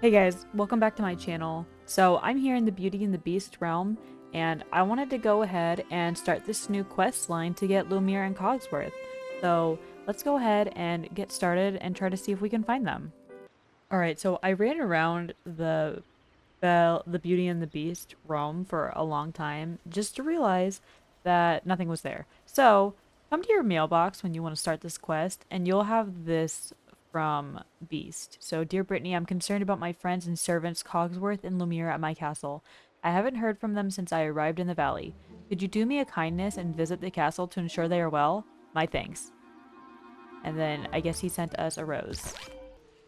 Hey guys, welcome back to my channel. So I'm here in the Beauty and the Beast realm, and I wanted to go ahead and start this new quest line to get Lumiere and Cogsworth. So let's go ahead and get started and try to see if we can find them. Alright, so I ran around the Beauty and the Beast realm for a long time just to realize that nothing was there. So come to your mailbox when you want to start this quest, and you'll have this from Beast. So, dear Brittany, I'm concerned about my friends and servants Cogsworth and Lumiere at my castle. I haven't heard from them since I arrived in the valley. Could you do me a kindness and visit the castle to ensure they are well? My thanks. And then I guess he sent us a rose.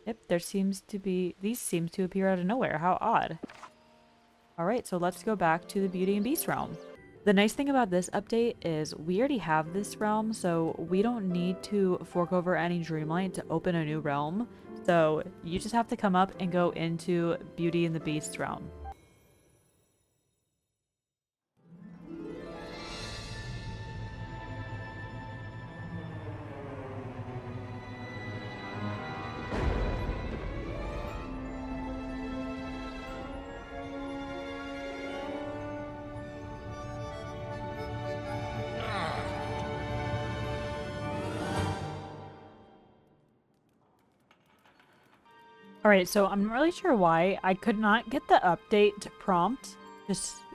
Yep, these seem to appear out of nowhere. How odd. Alright, so let's go back to the Beauty and Beast realm. The nice thing about this update is we already have this realm, so we don't need to fork over any Dreamlight to open a new realm. So you just have to come up and go into Beauty and the Beast realm. Alright, so I'm not really sure why I could not get the update prompt.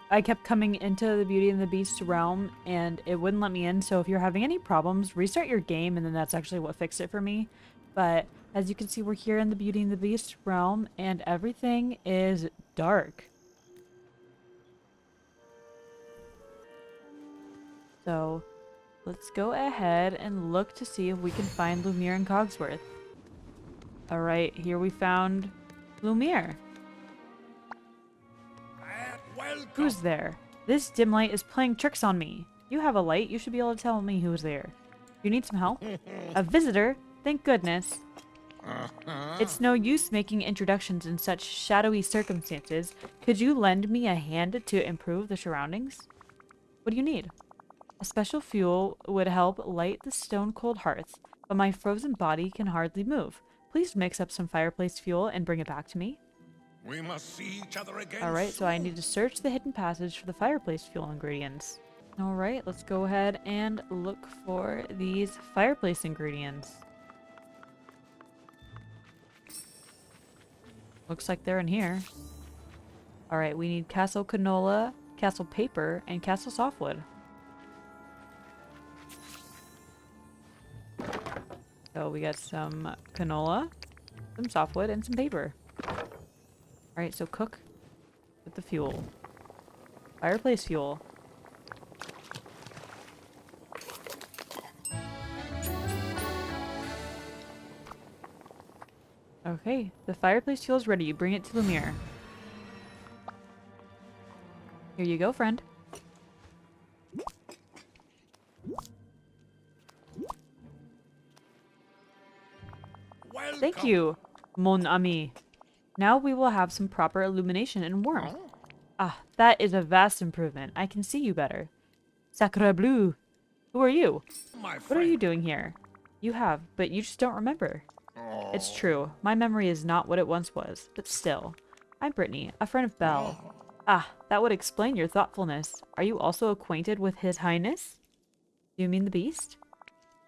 I kept coming into the Beauty and the Beast realm and it wouldn't let me in. So if you're having any problems, restart your game, and then that's actually what fixed it for me. But as you can see, we're here in the Beauty and the Beast realm and everything is dark. So let's go ahead and look to see if we can find Lumiere and Cogsworth. Alright, here we found Lumiere. Who's there? This dim light is playing tricks on me. You have a light, you should be able to tell me who's there. You need some help? A visitor? Thank goodness. It's no use making introductions in such shadowy circumstances. Could you lend me a hand to improve the surroundings? What do you need? A special fuel would help light the stone-cold hearth, but my frozen body can hardly move. Please mix up some fireplace fuel and bring it back to me. We must see each other again. Alright, so I need to search the hidden passage for the fireplace fuel ingredients. Alright, let's go ahead and look for these fireplace ingredients. Looks like they're in here. Alright, we need castle canola, castle paper, and castle softwood. So we got some canola, some softwood, and some paper. Alright, so cook with the fuel. Fireplace fuel. Okay, the fireplace fuel is ready. You bring it to Lumiere. Here you go, friend. Welcome. Thank you, mon ami. Now we will have some proper illumination and warmth. Ah, that is a vast improvement. I can see you better. Sacre bleu. Who are you? My What are you doing here? You have, but you just don't remember. It's true. My memory is not what it once was, but still. I'm Brittany, a friend of Belle. Ah, that would explain your thoughtfulness. Are you also acquainted with His Highness? Do you mean the Beast?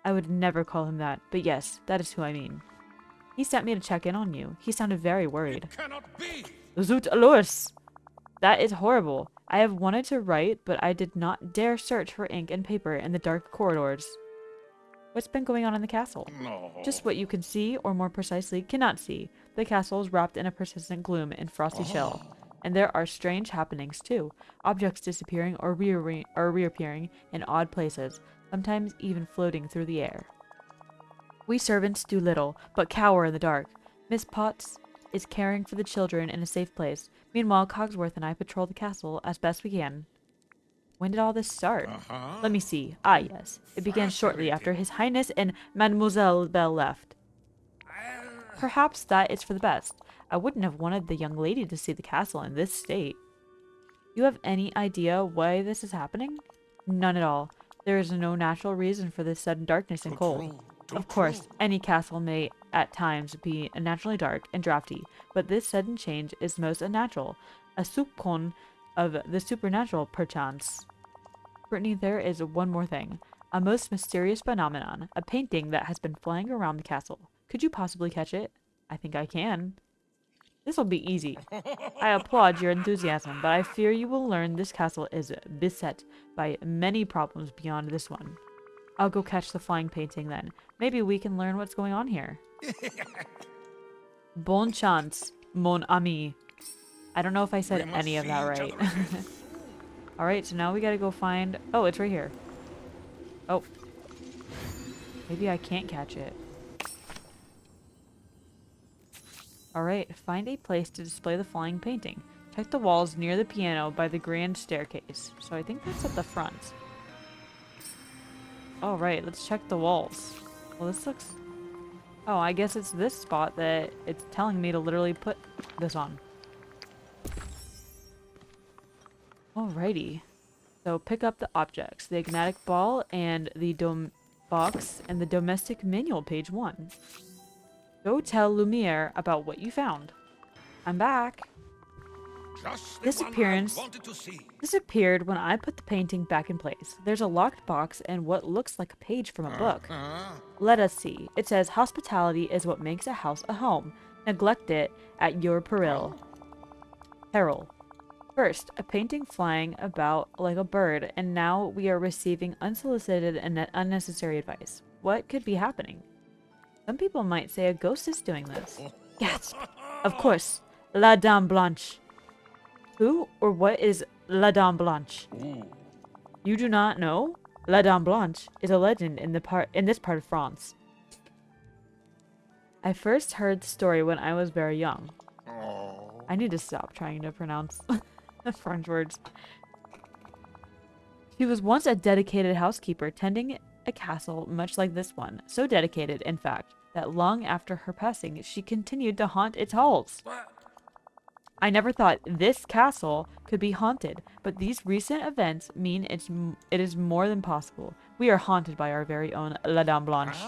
I would never call him that, but yes, that is who I mean. He sent me to check in on you. He sounded very worried. It cannot be. Zut Alois! That is horrible. I have wanted to write, but I did not dare search for ink and paper in the dark corridors. What's been going on in the castle? No. Just what you can see, or more precisely, cannot see. The castle is wrapped in a persistent gloom and frosty chill. And there are strange happenings, too. Objects disappearing or reappearing in odd places, sometimes even floating through the air. We servants do little, but cower in the dark. Miss Potts is caring for the children in a safe place. Meanwhile, Cogsworth and I patrol the castle as best we can. When did all this start? Let me see. Ah, yes. It began shortly after His Highness and Mademoiselle Belle left. Perhaps that is for the best. I wouldn't have wanted the young lady to see the castle in this state. You have any idea why this is happening? None at all. There is no natural reason for this sudden darkness and cold. Of course, any castle may at times be naturally dark and drafty, but this sudden change is most unnatural. A soupçon of the supernatural, perchance. Brittany, there is one more thing. A most mysterious phenomenon. A painting that has been flying around the castle. Could you possibly catch it? I think I can. This will be easy. I applaud your enthusiasm, but I fear you will learn this castle is beset by many problems beyond this one. I'll go catch the flying painting then. Maybe we can learn what's going on here. Bon chance, mon ami. I don't know if I said any of that right. Alright, so now we gotta go find... Oh, it's right here. Oh. Maybe I can't catch it. Alright, find a place to display the flying painting. Check the walls near the piano by the grand staircase. So I think that's at the front. Alright, let's check the walls. Well, this looks... Oh, I guess it's this spot that it's telling me to literally put this on. Alrighty. So pick up the objects. The Ignatic Ball and the box and the Domestic Manual, page 1. Go tell Lumiere about what you found. I'm back. This appearance disappeared when I put the painting back in place. There's a locked box and what looks like a page from a book. Let us see. It says, hospitality is what makes a house a home. Neglect it at your peril. Peril. First, a painting flying about like a bird, and now we are receiving unsolicited and unnecessary advice. What could be happening? Some people might say a ghost is doing this. Gasp! Of course, La Dame Blanche. Who or what is La Dame Blanche? You do not know? La Dame Blanche is a legend in this part of France. I first heard the story when I was very young. I need to stop trying to pronounce French words. She was once a dedicated housekeeper tending a castle much like this one. So dedicated, in fact, that long after her passing, she continued to haunt its halls. I never thought this castle could be haunted, but these recent events mean it is more than possible. We are haunted by our very own La Dame Blanche.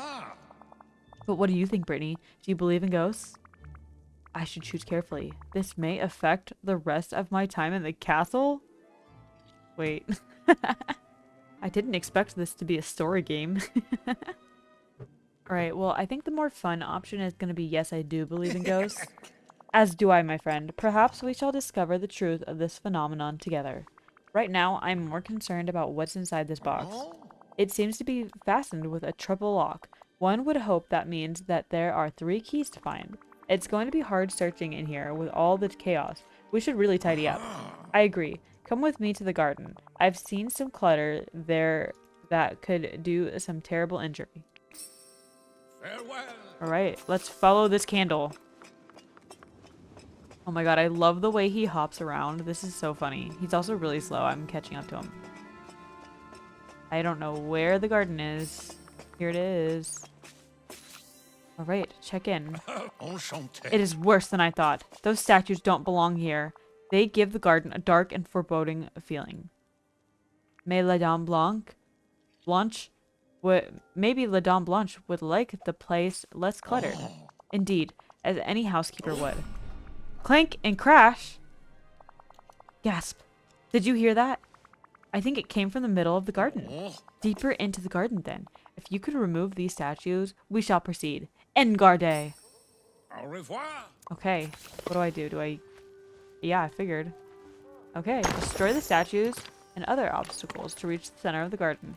But what do you think, Brittany? Do you believe in ghosts? I should choose carefully. This may affect the rest of my time in the castle? Wait. I didn't expect this to be a story game. Alright, well, I think the more fun option is going to be yes, I do believe in ghosts. As do I, my friend. Perhaps we shall discover the truth of this phenomenon together. Right now, I'm more concerned about what's inside this box. It seems to be fastened with a triple lock. One would hope that means that there are 3 keys to find. It's going to be hard searching in here with all the chaos. We should really tidy up. I agree. Come with me to the garden. I've seen some clutter there that could do some terrible injury. Alright, let's follow this candle. Oh my god, I love the way he hops around. This is so funny. He's also really slow. I'm catching up to him. I don't know where the garden is. Here it is. Alright, check in. It is worse than I thought. Those statues don't belong here. They give the garden a dark and foreboding feeling. Mais la Dame Blanche maybe La Dame Blanche would like the place less cluttered. Indeed, as any housekeeper would. Clank and crash! Gasp. Did you hear that? I think it came from the middle of the garden. Deeper into the garden, then. If you could remove these statues, we shall proceed. En garde! Au revoir. Okay, what do? Yeah, I figured. Okay, destroy the statues and other obstacles to reach the center of the garden.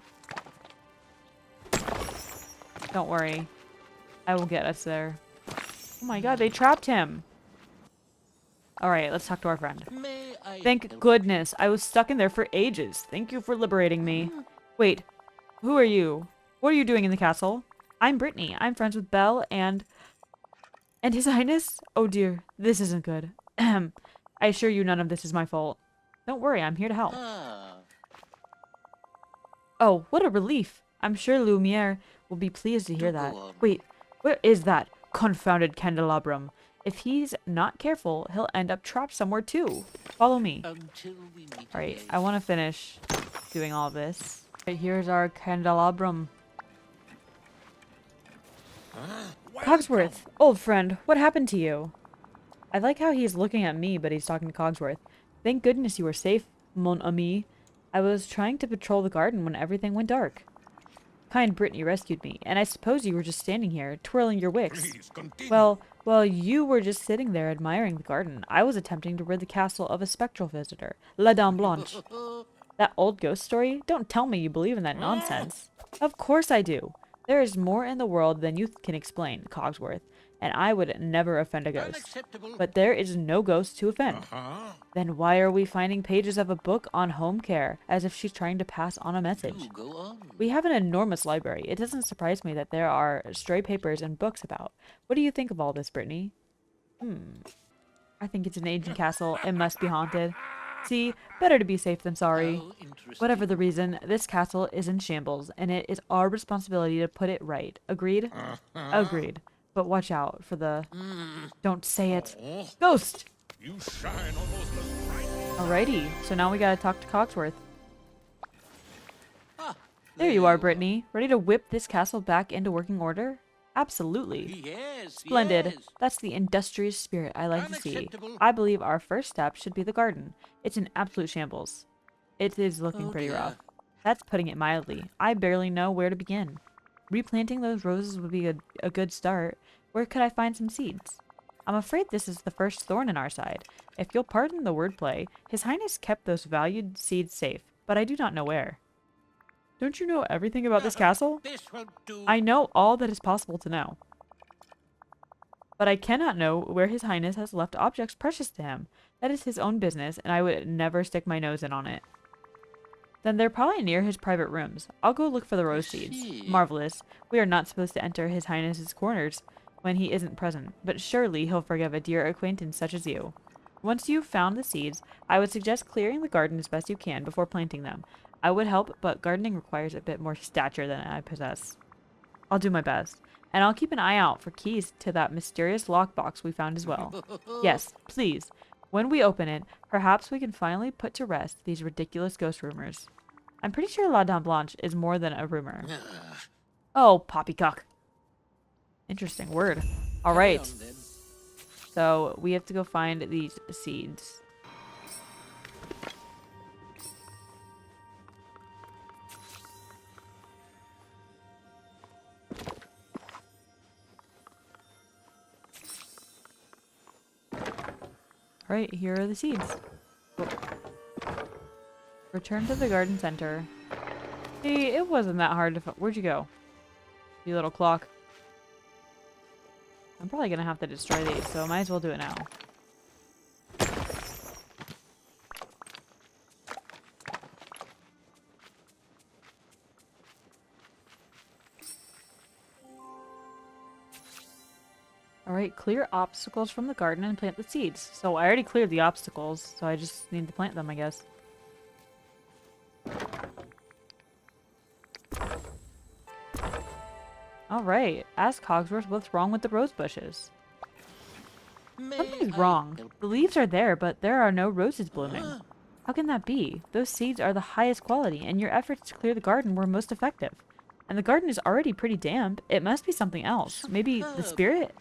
Don't worry. I will get us there. Oh my god, they trapped him! Alright, let's talk to our friend. Thank goodness, I was stuck in there for ages. Thank you for liberating me. Wait, who are you? What are you doing in the castle? I'm Brittany. I'm friends with Belle and His Highness? Oh dear, this isn't good. Ahem. I assure you none of this is my fault. Don't worry, I'm here to help. Oh, what a relief. I'm sure Lumiere will be pleased to hear that. Wait, where is that confounded candelabrum? If he's not careful, he'll end up trapped somewhere too. Follow me. Alright, I want to finish doing all this. Right, here's our candelabrum. Welcome. Cogsworth, old friend, what happened to you? I like how he's looking at me, but he's talking to Cogsworth. Thank goodness you were safe, mon ami. I was trying to patrol the garden when everything went dark. Kind Brittany rescued me, and I suppose you were just standing here, twirling your wicks. Please continue. Well, you were just sitting there admiring the garden. I was attempting to rid the castle of a spectral visitor, La Dame Blanche. That old ghost story? Don't tell me you believe in that nonsense. Of course I do. There is more in the world than you can explain, Cogsworth, and I would never offend a ghost. Unacceptable. But there is no ghost to offend. Uh-huh. Then why are we finding pages of a book on home care, as if she's trying to pass on a message? Do go on. We have an enormous library. It doesn't surprise me that there are stray papers and books about. What do you think of all this, Brittany? I think it's an ancient castle. It must be haunted. See, better to be safe than sorry. How interesting. Whatever the reason, this castle is in shambles, and it is our responsibility to put it right. Agreed? Agreed. But watch out for the... Don't say it. Oh, Ghost! you shine almost as bright. Alrighty, so now we gotta talk to Cogsworth. Ah, There you are, Brittany. Ready to whip this castle back into working order? Absolutely. Yes. Splendid. Yes. That's the industrious spirit I like to see. Unacceptable. I believe our first step should be the garden. It's in absolute shambles. It is looking Oh, pretty dear. rough. That's putting it mildly. I barely know where to begin. Replanting those roses would be a good start. Where could I find some seeds? I'm afraid this is the first thorn in our side. If you'll pardon the wordplay, His Highness kept those valued seeds safe, but I do not know where. Don't you know everything about this castle? This will do. I know all that is possible to know. But I cannot know where His Highness has left objects precious to him. That is his own business, and I would never stick my nose in on it. Then they're probably near his private rooms. I'll go look for the rose seeds. see. Marvelous. We are not supposed to enter His Highness's corners when he isn't present, but surely he'll forgive a dear acquaintance such as you. Once you've found the seeds, I would suggest clearing the garden as best you can before planting them. I would help, but gardening requires a bit more stature than I possess. I'll do my best, and I'll keep an eye out for keys to that mysterious lockbox we found as well. Yes, please. When we open it, perhaps we can finally put to rest these ridiculous ghost rumors. I'm pretty sure La Dame Blanche is more than a rumor. Oh, poppycock. Interesting word. All right, Carry on, then. so we have to go find these seeds. Alright, here are the seeds. Oh. Return to the garden center. See, it wasn't that hard to find. Where'd you go? You little clock. I'm probably gonna have to destroy these, so I might as well do it now. Alright, clear obstacles from the garden and plant the seeds. So I already cleared the obstacles, so I just need to plant them, I guess. Alright, ask Cogsworth what's wrong with the rose bushes. May Something's I wrong. help? The leaves are there, but there are no roses blooming. How can that be? Those seeds are the highest quality, and your efforts to clear the garden were most effective. And the garden is already pretty damp. It must be something else. Maybe the herb. spirit?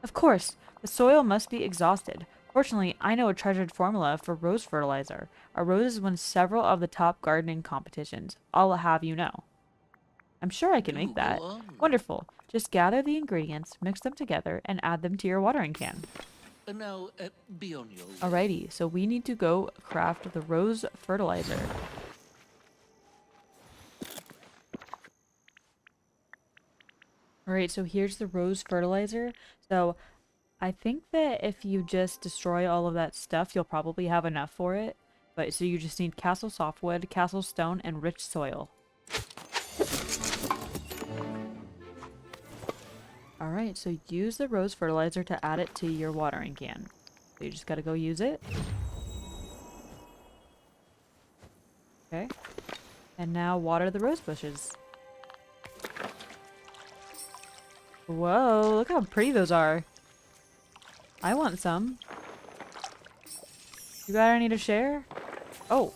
Of course, the soil must be exhausted. Fortunately, I know a treasured formula for rose fertilizer. Our roses won several of the top gardening competitions. I'll have you know. I'm sure I can Do make that. go on. Wonderful. Just gather the ingredients, mix them together, and add them to your watering can. Now, be on your way. Alrighty, so we need to go craft the rose fertilizer. Alright, so here's the rose fertilizer. So I think that if you just destroy all of that stuff, you'll probably have enough for it. But so you just need castle softwood, castle stone, and rich soil. Alright, so use the rose fertilizer to add it to your watering can. So you just gotta go use it. Okay. And now water the rose bushes. Whoa, look how pretty those are. I want some. You got any to share? Oh.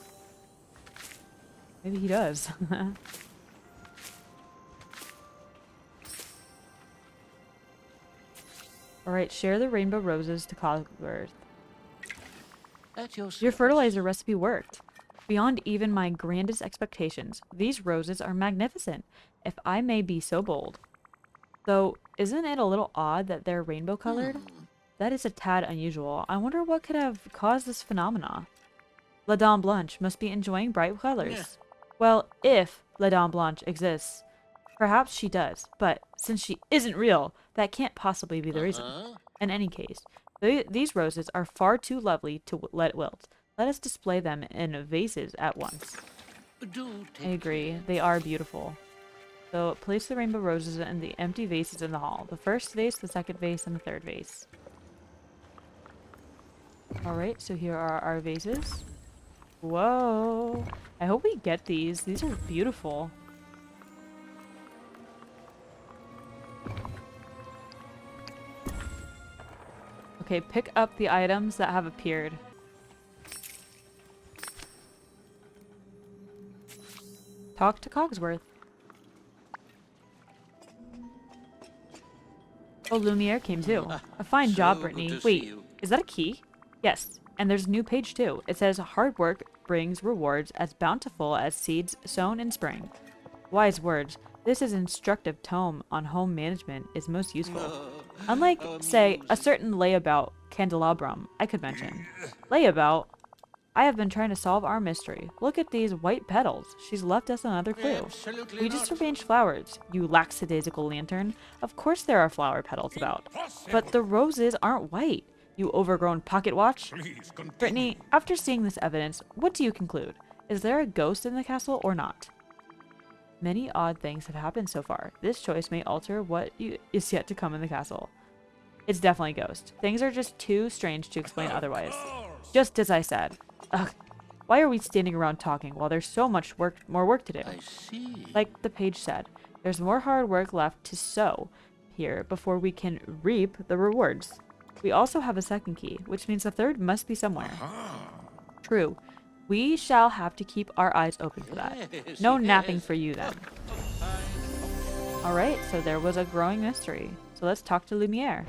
Maybe he does. Alright, share the rainbow roses to Cogsworth. At your Your service. fertilizer recipe worked. Beyond even my grandest expectations, these roses are magnificent, if I may be so bold. Though, isn't it a little odd that they're rainbow colored? That is a tad unusual. I wonder what could have caused this phenomena. La Dame Blanche must be enjoying bright colors. Well, if La Dame Blanche exists, perhaps she does, but since she isn't real, that can't possibly be the reason. In any case, these roses are far too lovely to let wilt. Let us display them in vases at once. Do I take agree, they are beautiful. So place the rainbow roses in the empty vases in the hall. The first vase, the second vase, and the third vase. Alright, so here are our vases. Whoa! I hope we get these. These are beautiful. Okay, pick up the items that have appeared. Talk to Cogsworth. Oh, Lumiere came too. A fine job, so Brittany. good to see Wait, you. is that a key? Yes, and there's a new page too. It says, hard work brings rewards as bountiful as seeds sown in spring. Wise words. This is instructive tome on home management is most useful. Unlike, say, a certain layabout candelabrum I could mention. Layabout? I have been trying to solve our mystery. Look at these white petals. She's left us another clue. Absolutely We just not. arranged flowers, you lackadaisical lantern. Of course there are flower petals about. But the roses aren't white, you overgrown pocket watch. Please continue. Brittany, after seeing this evidence, what do you conclude? Is there a ghost in the castle or not? Many odd things have happened so far. This choice may alter what is yet to come in the castle. It's definitely a ghost. Things are just too strange to explain otherwise. Just as I said. Ugh. Why are we standing around talking while there's so much more work to do? I see. Like the page said, there's more hard work left to sow here before we can reap the rewards. We also have a second key, which means the third must be somewhere. True. We shall have to keep our eyes open for that. Yes, No napping yes. for you then. Alright, so there was a growing mystery. So let's talk to Lumiere.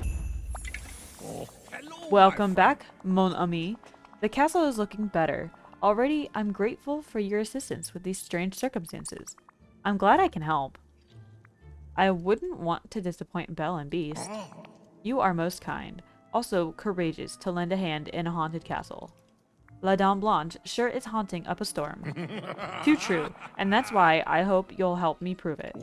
Oh, hello, Welcome my back, mon ami. The castle is looking better. Already, I'm grateful for your assistance with these strange circumstances. I'm glad I can help. I wouldn't want to disappoint Belle and Beast. You are most kind. Also courageous to lend a hand in a haunted castle. La Dame Blanche sure is haunting up a storm. Too true, and that's why I hope you'll help me prove it.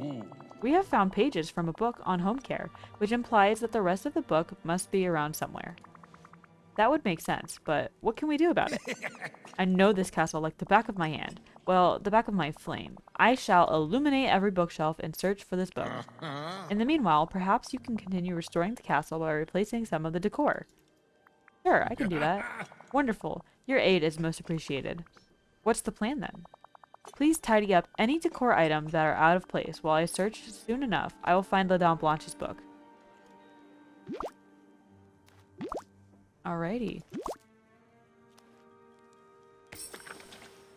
We have found pages from a book on home care, which implies that the rest of the book must be around somewhere. That would make sense, but what can we do about it? I know this castle like the back of my hand. Well, the back of my flame. I shall illuminate every bookshelf and search for this book. In the meanwhile, perhaps you can continue restoring the castle by replacing some of the decor. Sure, I can do that. Wonderful. Your aid is most appreciated. What's the plan then? Please tidy up any decor items that are out of place. While I search soon enough, I will find La Dame Blanche's book. Alrighty.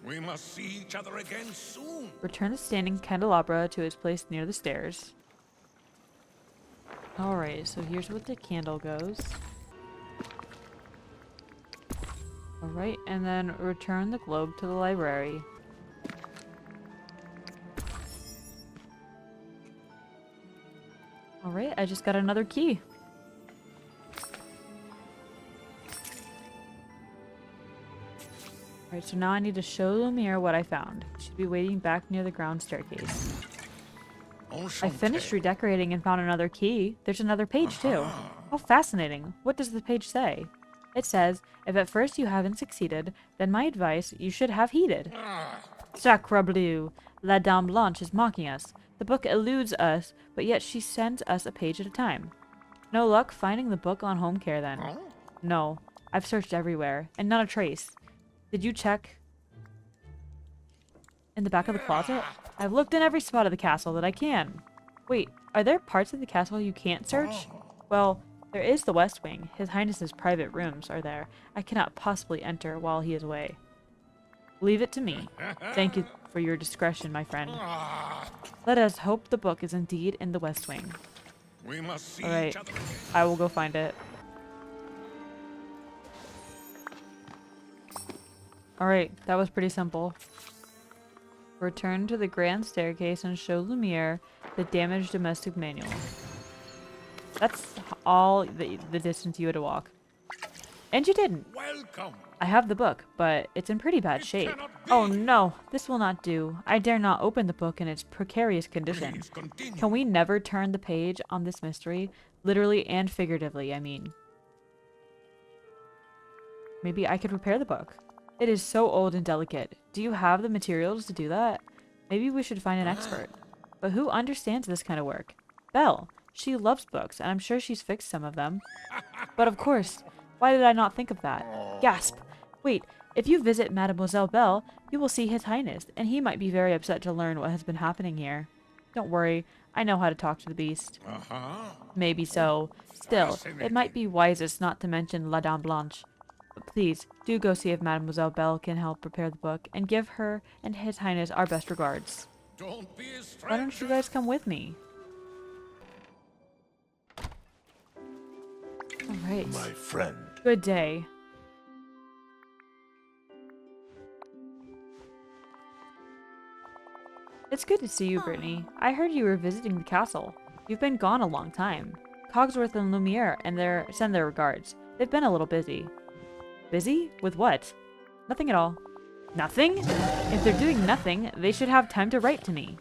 We must see each other again soon. Return the standing candelabra to its place near the stairs. Alright, so here's what the candle goes. Alright, and then return the globe to the library. Alright, I just got another key. Alright, so now I need to show Lumiere what I found. It should be waiting back near the ground staircase. I finished redecorating and found another key. There's another page too. How fascinating. What does the page say? It says, if at first you haven't succeeded, then my advice you should have heeded. Sacre bleu. La Dame Blanche is mocking us. The book eludes us, but yet she sends us a page at a time. No luck finding the book on home care then. No. I've searched everywhere, and not a trace. Did you check in the back of the closet? I've looked in every spot of the castle that I can. Wait, are there parts of the castle you can't search? Well, there is the West Wing. His Highness's private rooms are there. I cannot possibly enter while he is away. Leave it to me. Thank you for your discretion, my friend. Let us hope the book is indeed in the West Wing. We must see Alright, each other. I will go find it. Alright, that was pretty simple. Return to the grand staircase and show Lumiere the damaged domestic manual. That's all the distance you had to walk. And you didn't. Welcome. I have the book, but it's in pretty bad shape. cannot be. Oh no, this will not do. I dare not open the book in its precarious condition. Please continue. Can we never turn the page on this mystery? Literally and figuratively, I mean. Maybe I could repair the book. It is so old and delicate. Do you have the materials to do that? Maybe we should find an expert. But who understands this kind of work? Belle. She loves books, and I'm sure she's fixed some of them. But of course, why did I not think of that? Gasp! Wait, if you visit Mademoiselle Belle, you will see His Highness, and he might be very upset to learn what has been happening here. Don't worry, I know how to talk to the beast. Maybe so. Still, it might be wisest not to mention La Dame Blanche. But please, do go see if Mademoiselle Belle can help prepare the book, and give her and His Highness our best regards. Don't be a stranger. Why don't you guys come with me? Alright. My friend. Good day. It's good to see you, Brittany. I heard you were visiting the castle. You've been gone a long time. Cogsworth and Lumiere send their regards. They've been a little busy. Busy? With what? Nothing at all. Nothing? If they're doing nothing, they should have time to write to me.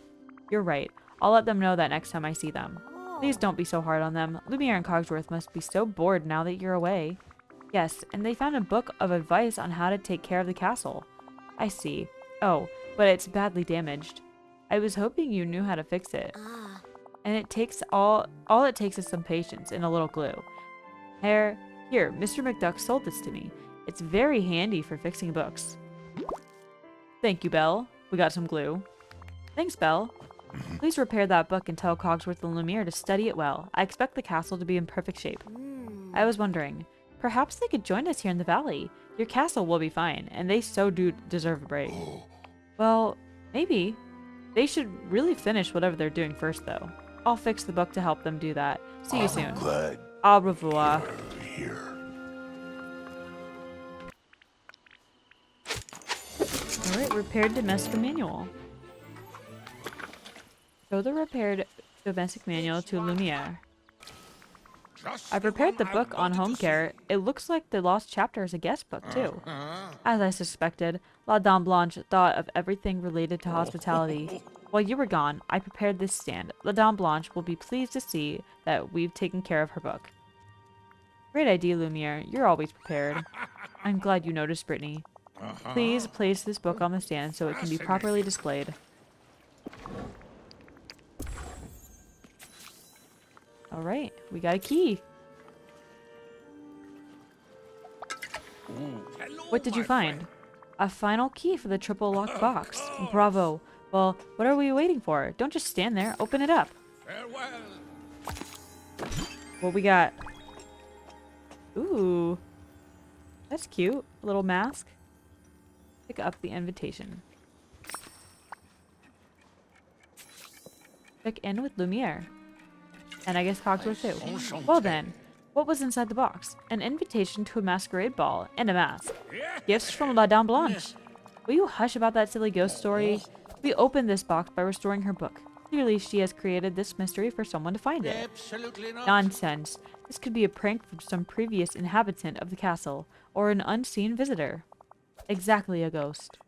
You're right. I'll let them know that next time I see them. Please don't be so hard on them. Lumiere and Cogsworth must be so bored now that you're away. Yes, and they found a book of advice on how to take care of the castle. I see. Oh, but it's badly damaged. I was hoping you knew how to fix it. And it takes all it takes is some patience and a little glue. Here, Mr. McDuck sold this to me. It's very handy for fixing books. Thank you, Belle. We got some glue. Thanks, Belle. Please repair that book and tell Cogsworth and Lumiere to study it well. I expect the castle to be in perfect shape. I was wondering, perhaps they could join us here in the valley. Your castle will be fine, and they so do deserve a break. Well, maybe. They should really finish whatever they're doing first, though. I'll fix the book to help them do that. See you soon. Glad Au revoir. you're here. Alright, repaired domestic manual. Show the repaired domestic manual to Lumiere. Just I the prepared the one I book on wanted home to care. It looks like the lost chapter is a guest book, too. As I suspected, La Dame Blanche thought of everything related to hospitality. While you were gone, I prepared this stand. La Dame Blanche will be pleased to see that we've taken care of her book. Great idea, Lumiere. You're always prepared. I'm glad you noticed, Brittany. Please place this book on the stand so it can be properly displayed. Alright, we got a key. Hello, What did you my find? friend. A final key for the triple locked box. Bravo. Well, what are we waiting for? Don't just stand there. Open it up. Farewell. What we got? Ooh. That's cute. A little mask. Pick up the invitation. Check in with Lumiere. And I guess Cogsworth too. Well then, what was inside the box? An invitation to a masquerade ball and a mask. Gifts from La Dame Blanche. Will you hush about that silly ghost story? We opened this box by restoring her book. Clearly she has created this mystery for someone to find it. Absolutely not. Nonsense. This could be a prank from some previous inhabitant of the castle, or an unseen visitor. Exactly a ghost.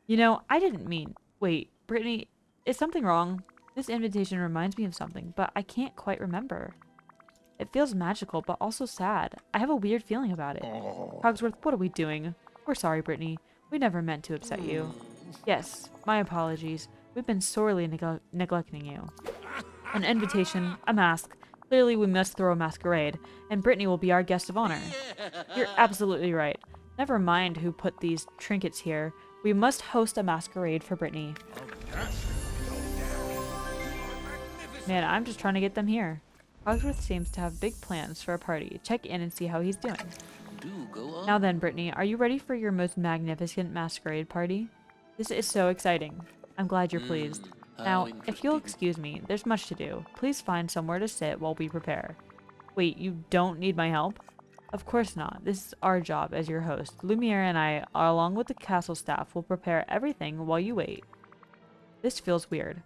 You know, I didn't mean... Wait, Brittany, is something wrong? This invitation reminds me of something, but I can't quite remember. It feels magical, but also sad. I have a weird feeling about it. Cogsworth, what are we doing? We're sorry, Brittany. We never meant to upset you. Yes, my apologies. We've been sorely neglecting you. An invitation, a mask. Clearly we must throw a masquerade, and Brittany will be our guest of honor. You're absolutely right. Never mind who put these trinkets here. We must host a masquerade for Brittany. Man, I'm just trying to get them here. Cogsworth seems to have big plans for a party. Check in and see how he's doing. Do go on. Now then, Brittany, are you ready for your most magnificent masquerade party? This is so exciting. I'm glad you're pleased. Now, How if you'll interesting. excuse me, there's much to do. Please find somewhere to sit while we prepare. Wait, you don't need my help? Of course not. This is our job as your host. Lumiere and I, along with the castle staff, will prepare everything while you wait. This feels weird.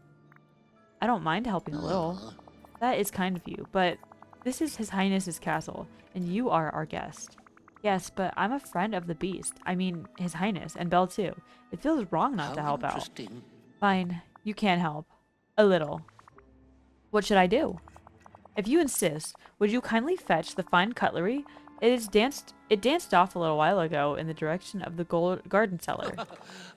I don't mind helping a little. That is kind of you, but this is His Highness's castle, and you are our guest. Yes, but I'm a friend of the beast. I mean, His Highness, and Belle too. It feels wrong not to How help out. interesting. Fine, you can help. A little. What should I do? If you insist, would you kindly fetch the fine cutlery? It danced off a little while ago in the direction of the garden cellar.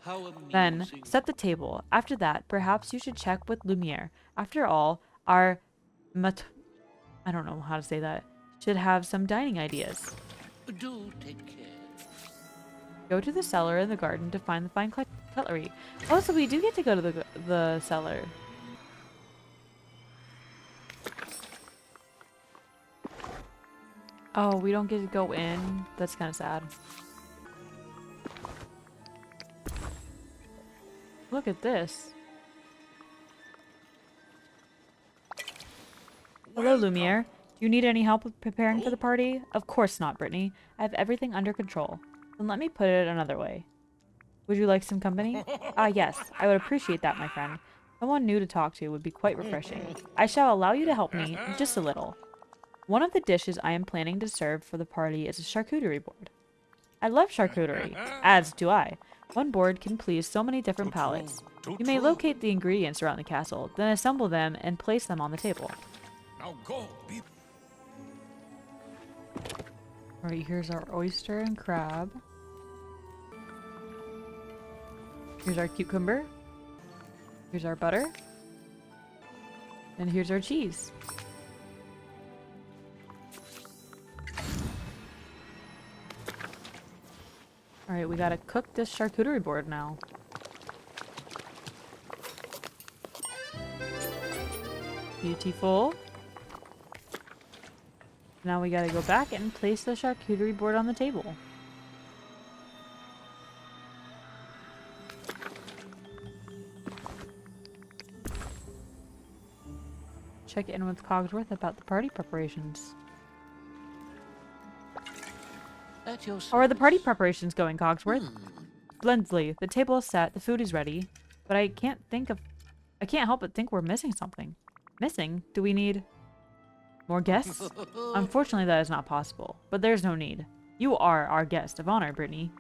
How amusing. Then, set the table. After that, perhaps you should check with Lumiere. After all, our I don't know how to say that. Should have some dining ideas. Do take care. Go to the cellar in the garden to find the fine cutlery. Oh, so we do get to go to the cellar. Oh, we don't get to go in? That's kind of sad. Look at this. Hello, Lumiere. Do you need any help with preparing for the party? Of course not, Brittany. I have everything under control. Then let me put it another way. Would you like some company? Ah, yes. I would appreciate that, my friend. Someone new to talk to would be quite refreshing. I shall allow you to help me, just a little. One of the dishes I am planning to serve for the party is a charcuterie board. I love charcuterie, as do I. One board can please so many different palates. You may locate the ingredients around the castle, then assemble them and place them on the table. Now go, be Alright, here's our oyster and crab. Here's our cucumber. Here's our butter. And here's our cheese. Alright, we gotta cook this charcuterie board now. Beautiful. Now we gotta go back and place the charcuterie board on the table. Check in with Cogsworth about the party preparations. At your How are the party service. preparations going, Cogsworth? Splendidly. The table is set, the food is ready. But I can't help but think we're missing something. Missing? Do we need more guests? Unfortunately, that is not possible. But there's no need. You are our guest of honor, Brittany.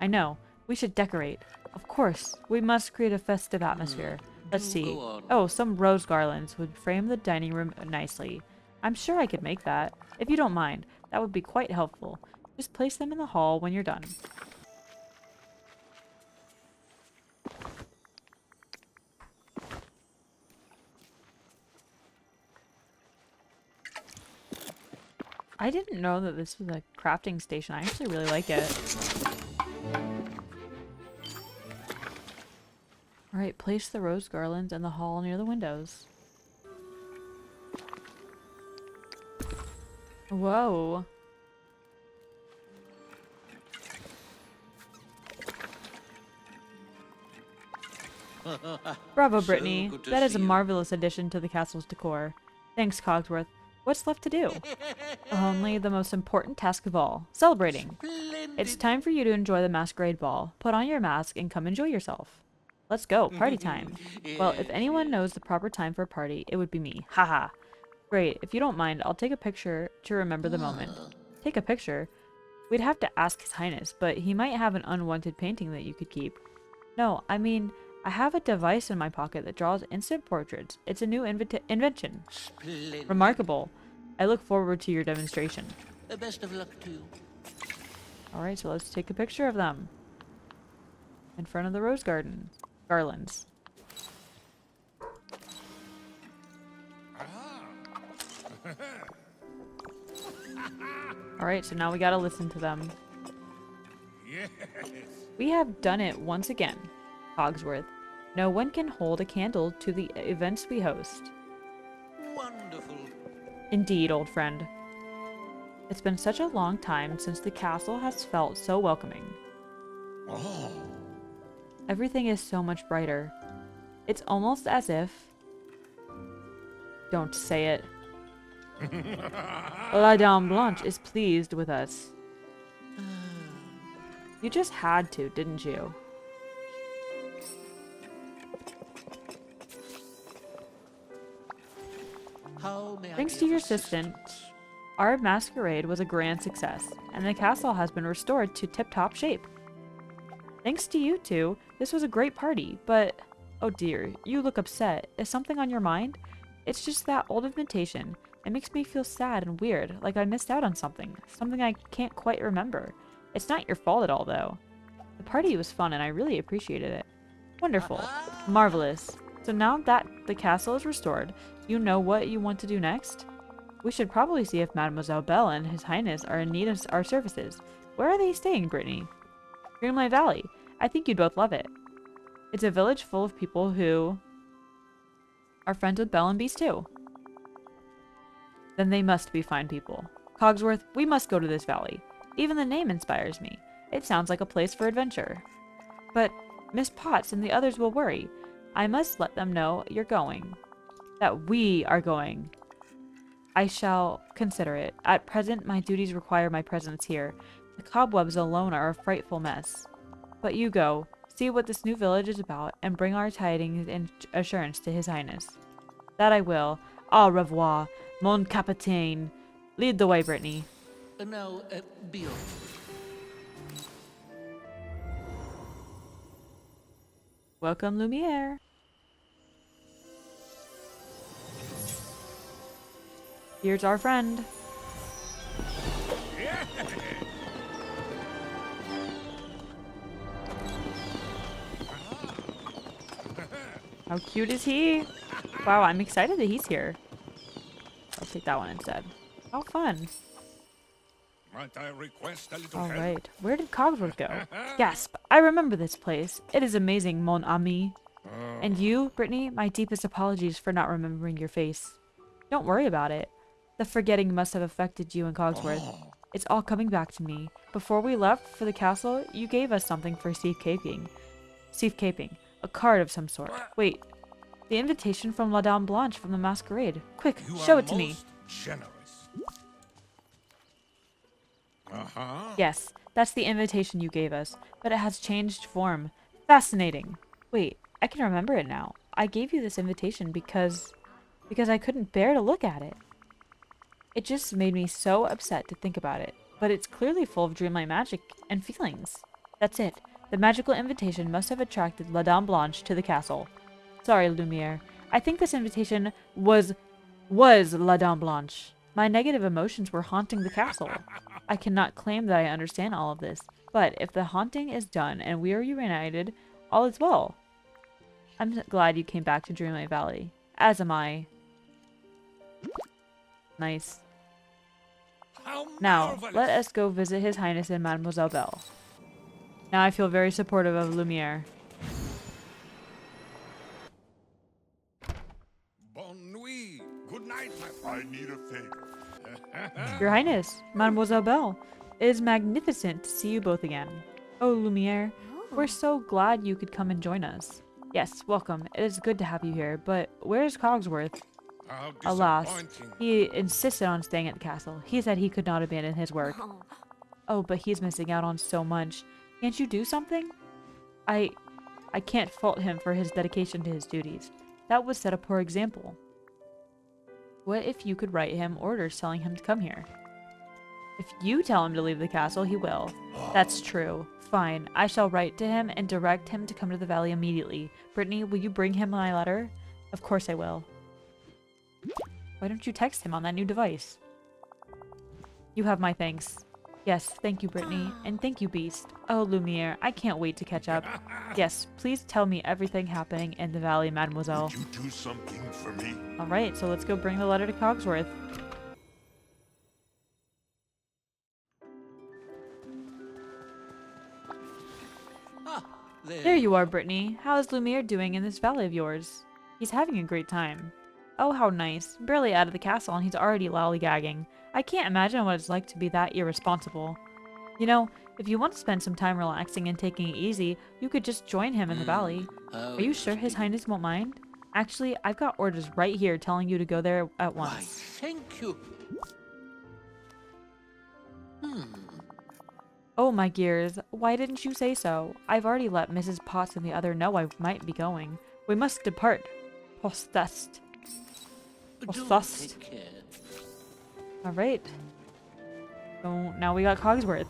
I know. We should decorate. Of course. We must create a festive atmosphere. Let's Do see. go on. Oh, some rose garlands would frame the dining room nicely. I'm sure I could make that. If you don't mind, that would be quite helpful. Just place them in the hall when you're done. I didn't know that this was a crafting station. I actually really like it. Alright, place the rose garlands in the hall near the windows. Whoa. Bravo, So Brittany. good to That is see a you. marvelous addition to the castle's decor. Thanks, Cogsworth. What's left to do? Only the most important task of all. Celebrating. It's time for you to enjoy the masquerade ball. Put on your mask and come enjoy yourself. Let's go. Party time. Well, if anyone knows the proper time for a party, it would be me. Haha. Great. If you don't mind, I'll take a picture to remember the moment. Take a picture? We'd have to ask His Highness, but he might have an unwanted painting that you could keep. No, I mean, I have a device in my pocket that draws instant portraits. It's a new invention. Splendid. Remarkable. I look forward to your demonstration. Best of luck to you. Alright, so let's take a picture of them. In front of the rose garlands. Alright, so now we gotta listen to them. yes. We have done it once again, Cogsworth. No one can hold a candle to the events we host. Wonderful. Indeed, old friend. It's been such a long time since the castle has felt so welcoming. Oh, Everything is so much brighter. It's almost as if... Don't say it. La Dame Blanche is pleased with us. You just had to, didn't you? How may I Thanks be to of your assistance? assistant, our masquerade was a grand success, and the castle has been restored to tip-top shape. Thanks to you two, this was a great party, but... Oh dear, you look upset. Is something on your mind? It's just that old invitation. It makes me feel sad and weird, like I missed out on something. Something I can't quite remember. It's not your fault at all, though. The party was fun, and I really appreciated it. Wonderful. Marvelous. So now that the castle is restored, you know what you want to do next? We should probably see if Mademoiselle Belle and His Highness are in need of our services. Where are they staying, Brittany? Dreamlight Valley. I think you'd both love it. It's a village full of people who are friends with Belle and Beast too. Then they must be fine people. Cogsworth, we must go to this valley. Even the name inspires me. It sounds like a place for adventure. But Miss Potts and the others will worry. I must let them know you're going. That we are going. I shall consider it. At present, my duties require my presence here. The cobwebs alone are a frightful mess. But you go, see what this new village is about, and bring our tidings and assurance to His Highness. That I will. Au revoir, mon capitaine. Lead the way, Brittany. Now, be on. Welcome, Lumiere. Here's our friend. How cute is he? Wow, I'm excited that he's here. I'll take that one instead. How fun. Might I request a little All help? right, where did Cogsworth go? Gasp! I remember this place. It is amazing, mon ami. And you, Brittany, my deepest apologies for not remembering your face. Don't worry about it. The forgetting must have affected you and Cogsworth. It's all coming back to me. Before we left for the castle, you gave us something for safekeeping. Safekeeping. A card of some sort. Wait. The invitation from La Dame Blanche from the masquerade. Quick, You show are it to me. most generous. Yes, that's the invitation you gave us, but it has changed form. Fascinating. Wait, I can remember it now. I gave you this invitation because I couldn't bear to look at it. It just made me so upset to think about it, but it's clearly full of dreamlight magic and feelings. That's it. The magical invitation must have attracted La Dame Blanche to the castle. Sorry, Lumiere. I think this invitation was La Dame Blanche. My negative emotions were haunting the castle. I cannot claim that I understand all of this, but if the haunting is done and we are reunited, all is well. I'm glad you came back to Dreamlight Valley. As am I. Nice. How Now, marvelous. let us go visit His Highness and Mademoiselle Belle. Now I feel very supportive of Lumiere. Bonne nuit. Good night, my friend. I need a favor. Your Highness, Mademoiselle Belle, it is magnificent to see you both again. Oh, Lumiere, we're so glad you could come and join us. Yes, welcome. It is good to have you here, but where is Cogsworth? How Alas, disappointing. he insisted on staying at the castle. He said he could not abandon his work. Oh, but he's missing out on so much. Can't you do something? I can't fault him for his dedication to his duties. That would set a poor example. What if you could write him orders telling him to come here? If you tell him to leave the castle, he will. That's true. Fine. I shall write to him and direct him to come to the valley immediately. Brittany, will you bring him my letter? Of course I will. Why don't you text him on that new device? You have my thanks. Yes, thank you, Brittany. And thank you, Beast. Oh, Lumiere, I can't wait to catch up. Yes, please tell me everything happening in the valley, mademoiselle. Would you do something for me? Alright, so let's go bring the letter to Cogsworth. Ah, There you are, Brittany. How is Lumiere doing in this valley of yours? He's having a great time. Oh, how nice. Barely out of the castle and he's already lollygagging. I can't imagine what it's like to be that irresponsible. You know, If you want to spend some time relaxing and taking it easy, you could just join him in the valley. How Are you sure His interesting. Highness won't mind? Actually, I've got orders right here telling you to go there at Why, once. thank you. Oh my gears, why didn't you say so? I've already let Mrs. Potts and the other know I might be going. We must depart. Postest. Do Postest. take care. Alright. So now we got Cogsworth.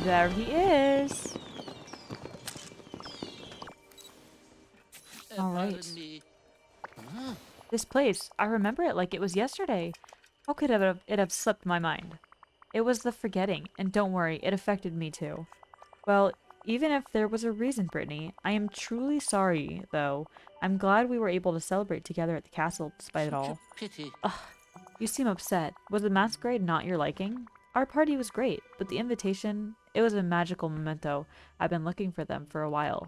There he is. All right. Pardon me. This place, I remember it like it was yesterday. How could it have slipped my mind? It was the forgetting, and don't worry, it affected me too. Well, even if there was a reason, Brittany, I am truly sorry, though. I'm glad we were able to celebrate together at the castle despite it Such all. a pity. You seem upset. Was the masquerade not your liking? Our party was great, but the invitation, it was a magical memento. I've been looking for them for a while.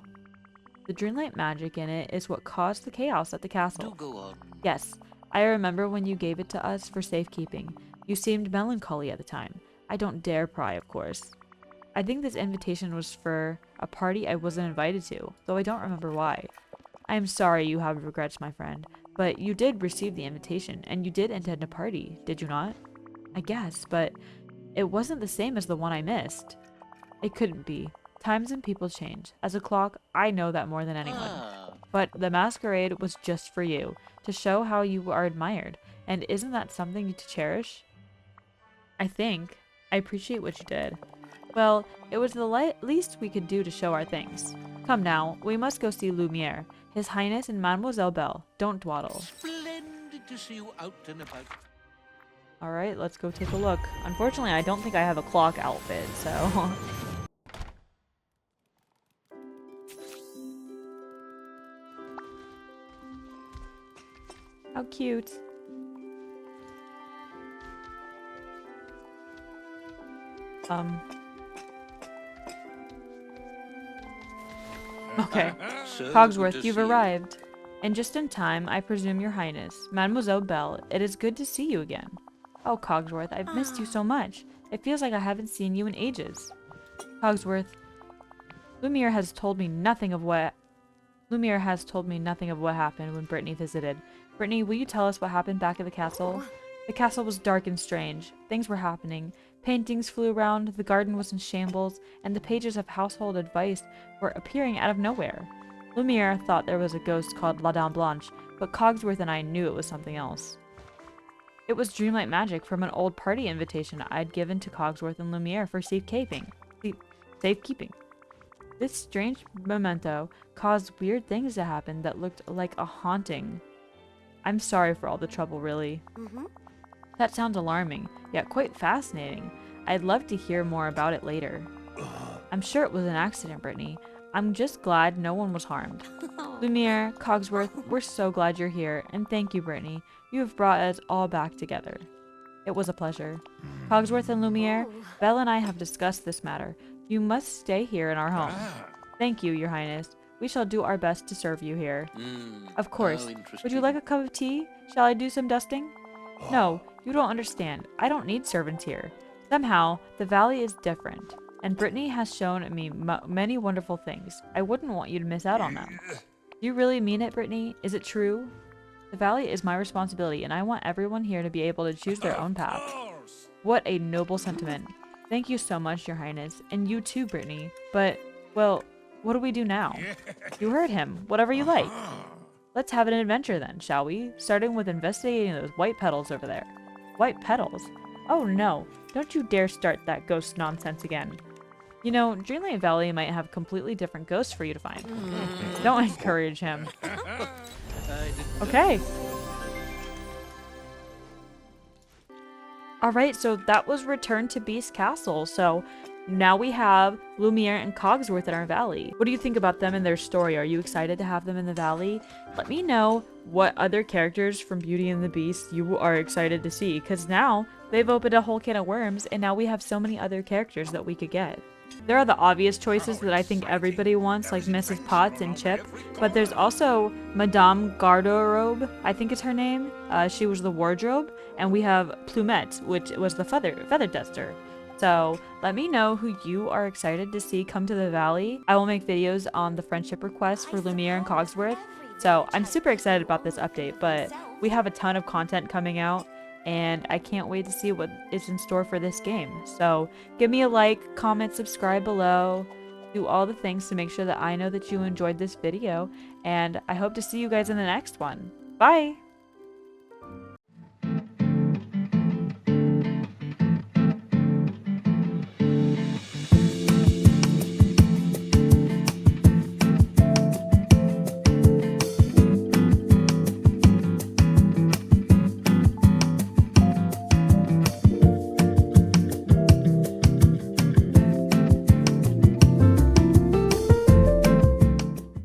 The Dreamlight magic in it is what caused the chaos at the castle. Do go on. Yes, I remember when you gave it to us for safekeeping. You seemed melancholy at the time. I don't dare pry, of course. I think this invitation was for a party I wasn't invited to, though I don't remember why. I am sorry you have regrets, my friend, but you did receive the invitation, and you did attend a party, did you not? I guess, but it wasn't the same as the one I missed. It couldn't be. Times and people change. As a clock, I know that more than anyone. But the masquerade was just for you, to show how you are admired, and isn't that something to cherish? I think. I appreciate what you did. Well, it was the least we could do to show our thanks. Come now, we must go see Lumiere. His Highness and Mademoiselle Belle. Don't dawdle. Splendid to see you out and about. Alright, let's go take a look. Unfortunately, I don't think I have a clock outfit, so... How cute. Okay. So good Cogsworth, to you've see you. arrived. And just in time, I presume, Your Highness. Mademoiselle Belle, it is good to see you again. Oh, Cogsworth, I've missed you so much. It feels like I haven't seen you in ages. Cogsworth, Lumiere has told me nothing of what happened when Brittany visited. Brittany, will you tell us what happened back at the castle? The castle was dark and strange. Things were happening. Paintings flew around, the garden was in shambles, and the pages of household advice were appearing out of nowhere. Lumiere thought there was a ghost called La Dame Blanche, but Cogsworth and I knew it was something else. It was Dreamlight magic from an old party invitation I'd given to Cogsworth and Lumiere for safekeeping. This strange memento caused weird things to happen that looked like a haunting. I'm sorry for all the trouble, really. That sounds alarming, yet quite fascinating. I'd love to hear more about it later. I'm sure it was an accident, Brittany. I'm just glad no one was harmed. Lumiere, Cogsworth, we're so glad you're here, and thank you, Brittany. You have brought us all back together. It was a pleasure. Cogsworth and Lumiere, Belle and I have discussed this matter. You must stay here in our home. Thank you, Your Highness. We shall do our best to serve you here. Of course. Would you like a cup of tea? Shall I do some dusting? No, you don't understand. I don't need servants here. Somehow, the valley is different, and Brittany has shown me many wonderful things. I wouldn't want you to miss out on them. Do you really mean it, Brittany? Is it true? The valley is my responsibility, and I want everyone here to be able to choose their own path. What a noble sentiment. Thank you so much, Your Highness, and you too, Brittany. But, well, what do we do now? You heard him. Whatever you like. Let's have an adventure then, shall we? Starting with investigating those white petals over there. White petals? Oh no, don't you dare start that ghost nonsense again. You know, Dreamlight Valley might have completely different ghosts for you to find. Don't encourage him. Okay. Alright, so that was Return to Beast Castle. So now we have Lumiere and Cogsworth in our valley. What do you think about them and their story? Are you excited to have them in the valley? Let me know what other characters from Beauty and the Beast you are excited to see, because now they've opened a whole can of worms and now we have so many other characters that we could get. There are the obvious choices that I think everybody wants, like Mrs. Potts and Chip, but there's also Madame Garderobe, I think is her name. She was the wardrobe, and we have Plumette, which was the feather duster. So let me know who you are excited to see come to the valley. I will make videos on the friendship request for Lumiere and Cogsworth. So I'm super excited about this update, but we have a ton of content coming out, and I can't wait to see what is in store for this game. So give me a like, comment, subscribe below, do all the things to make sure that I know that you enjoyed this video, and I hope to see you guys in the next one. Bye!